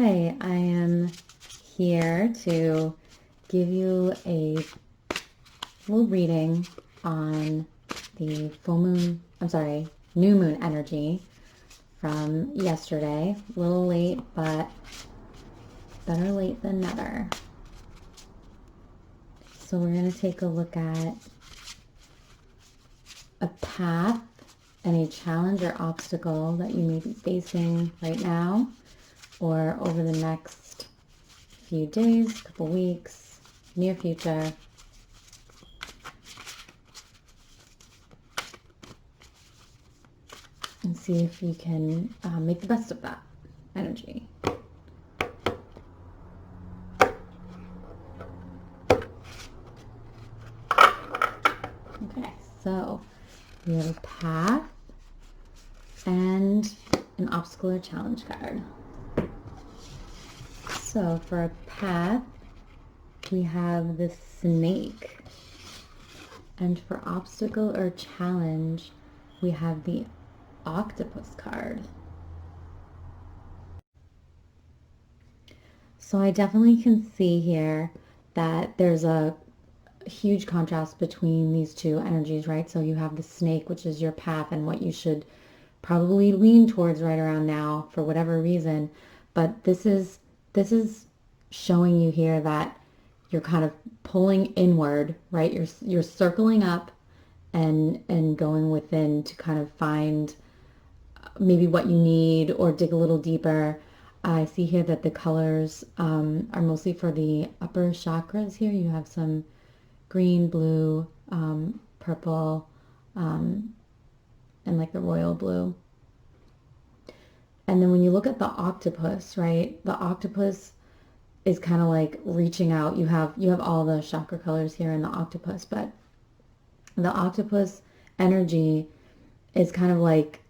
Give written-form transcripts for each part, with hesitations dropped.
Hi, I am here to give you a little reading on the new moon energy from yesterday. A little late, but better late than never. So we're going to take a look at a path and a challenge or obstacle that you may be facing right now or over the next few days, couple weeks, near future. And see if you can make the best of that energy. Okay, so we have a path and an obstacle or challenge card. So for a path, we have the snake. And for obstacle or challenge, we have the octopus card. So I definitely can see here that there's a huge contrast between these two energies, right? So you have the snake, which is your path and what you should probably lean towards right around now for whatever reason. But this is showing you here that you're kind of pulling inward, right? You're circling up and going within to kind of find maybe what you need or dig a little deeper. I see here that the colors are mostly for the upper chakras here. You have some green, blue, purple, and like the royal blue. And then when you look at the octopus, right? The octopus is kind of like reaching out. You have all the chakra colors here in the octopus, but the octopus energy is kind of like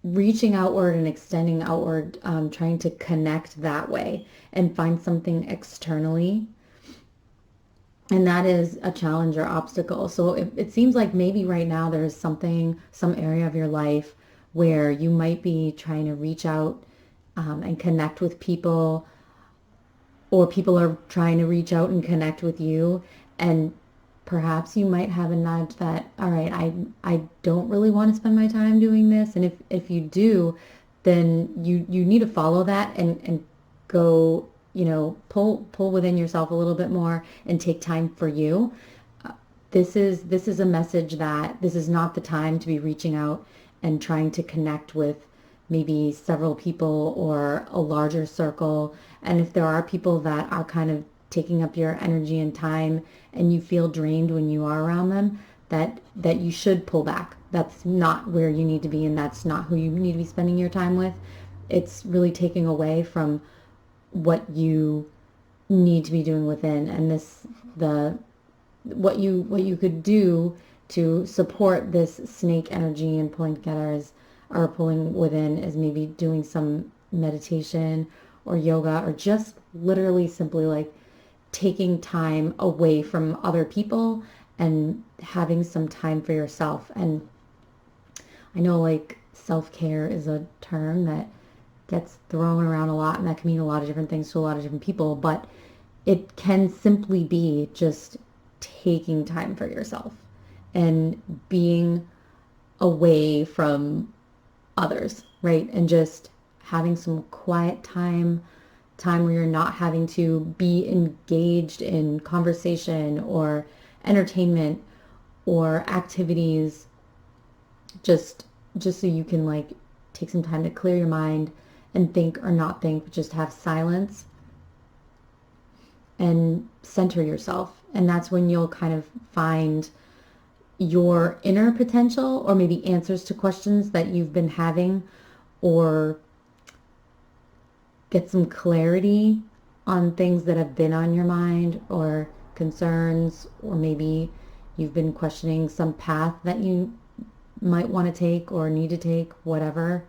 reaching outward and extending outward, trying to connect that way and find something externally. And that is a challenge or obstacle. So it seems like maybe right now there is some area of your life where you might be trying to reach out and connect with people, or people are trying to reach out and connect with you. And perhaps you might have a nudge that, all right, I don't really want to spend my time doing this. And if you do, then you need to follow that and go, pull within yourself a little bit more and take time for you. This is a message that this is not the time to be reaching out and trying to connect with maybe several people or a larger circle. And if there are people that are kind of taking up your energy and time and you feel drained when you are around them, that you should pull back. That's not where you need to be, and that's not who you need to be spending your time with. It's really taking away from what you need to be doing within. And what you could do to support this snake energy and pulling together or pulling within is maybe doing some meditation or yoga, or just literally simply like taking time away from other people and having some time for yourself. And I know like self-care is a term that gets thrown around a lot, and that can mean a lot of different things to a lot of different people, but it can simply be just taking time for yourself and being away from others, right? And just having some quiet time where you're not having to be engaged in conversation or entertainment or activities, just so you can like take some time to clear your mind and think or not think, but just have silence and center yourself. And that's when you'll kind of find your inner potential, or maybe answers to questions that you've been having, or get some clarity on things that have been on your mind, or concerns, or maybe you've been questioning some path that you might want to take or need to take, whatever.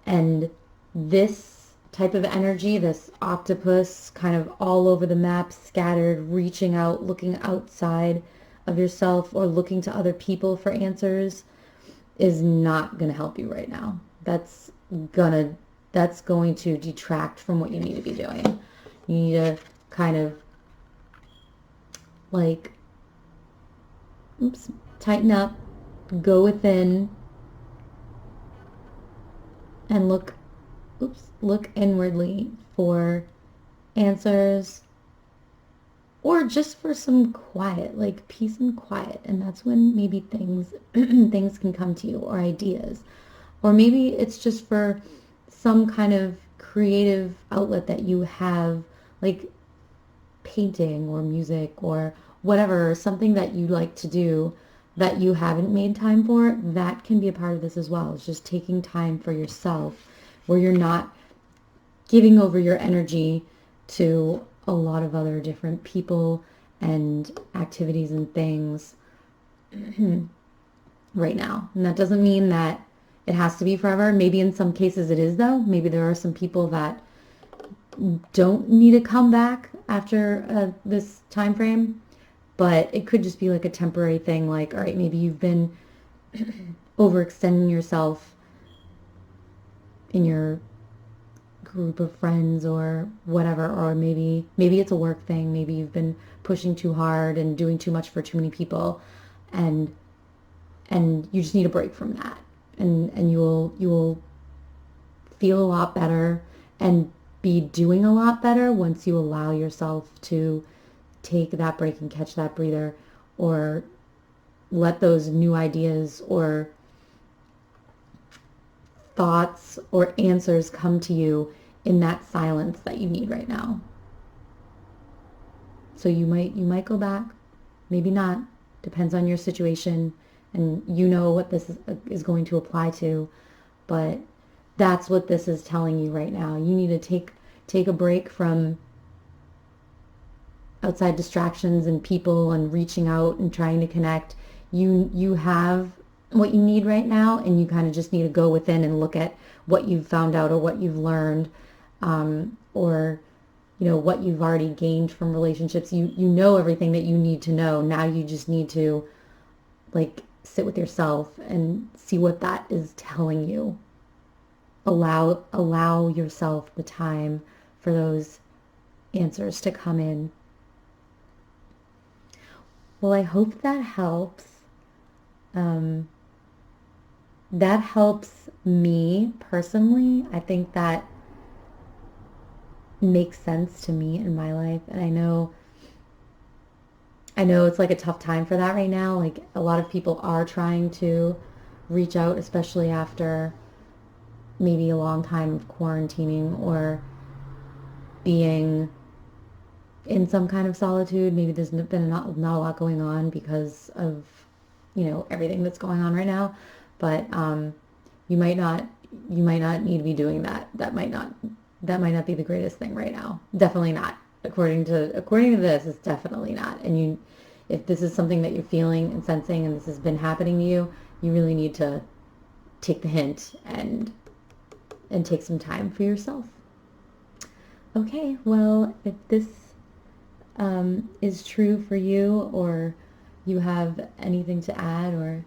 And this type of energy, this octopus kind of all over the map, scattered, reaching out, looking outside of yourself or looking to other people for answers, is not going to help you right now. That's going to that's going to detract from what you need to be doing. You need to kind of like, tighten up, go within, and look inwardly for answers, or just for some quiet, like peace and quiet. And that's when maybe things things can come to you, or ideas. Or maybe it's just for some kind of creative outlet that you have, like painting or music or whatever, something that you like to do that you haven't made time for. That can be a part of this as well. It's just taking time for yourself, where you're not giving over your energy to a lot of other different people and activities and things right now. And that doesn't mean that it has to be forever. Maybe in some cases it is, though. Maybe there are some people that don't need to come back after this time frame, but it could just be like a temporary thing. Like, all right, maybe you've been overextending yourself in your group of friends or whatever, or maybe it's a work thing. Maybe you've been pushing too hard and doing too much for too many people, and you just need a break from that, and you will feel a lot better and be doing a lot better once you allow yourself to take that break and catch that breather, or let those new ideas or thoughts or answers come to you in that silence that you need right now. So you might go back, maybe not. Depends on your situation, and you know what this is going to apply to. But that's what this is telling you right now. You need to take a break from outside distractions and people and reaching out and trying to connect. You have what you need right now, and you kind of just need to go within and look at what you've found out or what you've learned, or what you've already gained from relationships. You know everything that you need to know. Now you just need to like sit with yourself and see what that is telling you. Allow yourself the time for those answers to come in. Well, I hope that helps. That helps me personally. I think that makes sense to me in my life. And I know it's like a tough time for that right now. Like, a lot of people are trying to reach out, especially after maybe a long time of quarantining or being in some kind of solitude. Maybe there's been not a lot going on because of everything that's going on right now. But you might not need to be doing that. That might not be the greatest thing right now. Definitely not. According to this, it's definitely not. And if this is something that you're feeling and sensing, and this has been happening to you, you really need to take the hint and take some time for yourself. Okay, well, if this is true for you, or you have anything to add or